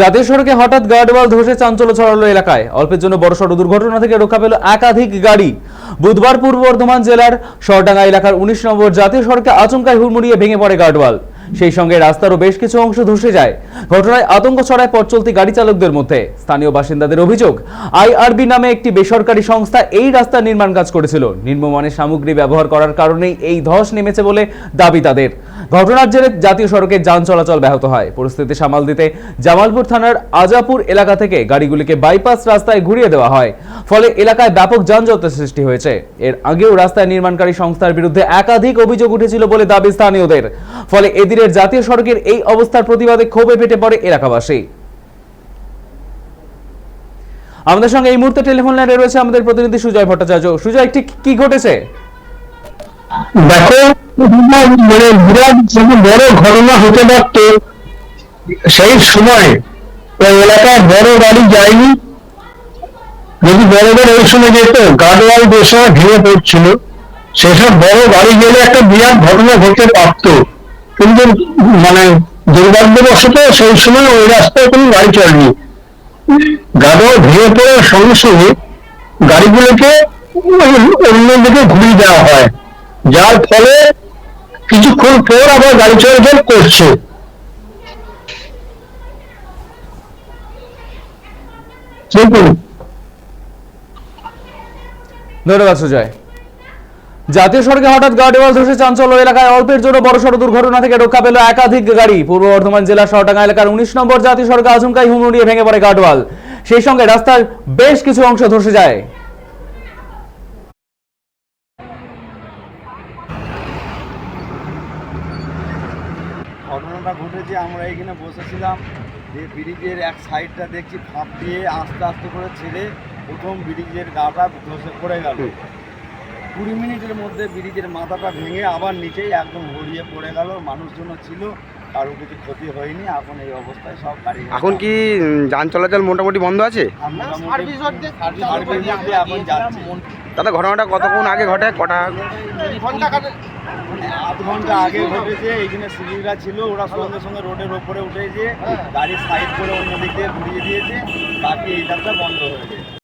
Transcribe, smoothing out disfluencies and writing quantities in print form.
জাতীয় সড়কে হঠাৎ গার্ডওয়াল ধসে চাঞ্চল্য ছড়ালো এলাকায়। অল্পের জন্য বড়সড় দুর্ঘটনা থেকে রক্ষা পেল একাধিক গাড়ি। বুধবার পূর্ব বর্ধমান জেলার সরডাঙ্গা এলাকার ১৯ নম্বর জাতীয় সড়কে আচমকায় হুড়মুড়িয়ে ভেঙে পড়ে গার্ডওয়াল। সেই সঙ্গে রাস্তারও বেশ কিছু অংশ ধসে যায়। ঘটনায় আতঙ্ক ছড়ায় পথ চলতি গাড়ি চালকদের মধ্যে। স্থানীয় বাসিন্দাদের অভিযোগ, আইআরবি নামে একটি বেসরকারি সংস্থা এই রাস্তার নির্মাণ কাজ করেছিল। নিম্নমানের সামগ্রী ব্যবহার করার কারণেই এই ধস নেমেছে বলে দাবি তাদের। ঘটনার জেরে জাতীয় সড়কে যান চলাচল ব্যাহত হয়। পরিস্থিতি সামাল দিতে জামালপুর থানার আজাপুর এলাকা থেকে গাড়িগুলিকে বাইপাস রাস্তায় ঘুরিয়ে দেওয়া হয়। ফলে এলাকায় ব্যাপক যানজটের সৃষ্টি হয়েছে। এর আগেও রাস্তায় নির্মাণকারী সংস্থার বিরুদ্ধে একাধিক অভিযোগ উঠেছিল বলে দাবি স্থানীয়দের। ফলে এদিনের জাতীয় সড়কের এই অবস্থার প্রতিবাদে ক্ষোভে ফেটে পড়ে এলাকাবাসী। আমাদের সঙ্গে এই মুহূর্তে টেলিফোন লাইনে রয়েছে আমাদের প্রতিনিধি সুজয় ভট্টাচার্য। সুজয়, ঠিক কি ঘটেছে? দেখো, মানে বিরাট বড় ঘটনা হতে পারত। সেই সময় ওই এলাকায় বড় গাড়ি যায়নি। যদি বড় গাড়ি ওই সময় যেত, গার্ডওয়াল যে সময় ভেঙে পড়ছিল, সেসব বড় গাড়ি গেলে একটা বিরাট ঘটনা ঘটতে পারত। কিন্তু মানে দুর্ভাগ্যবশত সেই সময় ওই রাস্তায় কোনো গাড়ি চলেনি। গার্ডওয়াল ভেঙে পড়ার সঙ্গে সঙ্গে গাড়িগুলোকে অন্যদিকে ঘুরিয়ে দেওয়া হয়, যার ফলে কিছুক্ষণ পর আবার গাড়ি চলাচল করছে। ধন্যবাদ সুজয়। জাতীয় সড়কে হঠাৎ গার্ডওয়াল ধসে চাঞ্চল্য এলাকায়। অল্পের জন্য বড়সড় দুর্ঘটনা থেকে রক্ষা পেল একাধিক গাড়ি। পূর্ব বর্ধমান জেলার সরডাঙ্গা এলাকার ১৯ নম্বর জাতীয় সড়কে আচমকাই হুড়মুড়িয়ে ভেঙে পড়ে গার্ডওয়াল। সেই সঙ্গে রাস্তার বেশ কিছু অংশ ধসে যায়। ঘটনাটা ঘটেছে, আমরা এখানে বসেছিলাম, যে ব্রিজের এক সাইডটা দেখছি ফাঁপ দিয়ে আস্তে আস্তে করে ছেড়ে প্রথম ব্রিজের গাটা ধসে পড়ে গেল। ২০ মিনিটের মধ্যে ব্রিজের মাথাটা ভেঙে আবার নিচেই একদম হরিয়ে পড়ে গেল। মানুষজন ছিল, কারো কিছু ক্ষতি হয়নি। এখন এই অবস্থায় সব গাড়ি। এখন কি যান চলাচল মোটামুটি বন্ধ আছে? এখন যাচ্ছে। দাদা, ঘটনাটা কতক্ষণ আগে ঘটে? কটা? আধ ঘন্টা আগে ঘটেছে। এইখানে সিভিলরা ছিল, ওরা সঙ্গে সঙ্গে রোডের ওপরে উঠে গিয়ে গাড়ি সাইড করে অন্য দিক দিয়ে ঘুরিয়ে দিয়েছে। বাকি এই রাস্তা বন্ধ হয়ে গেছে।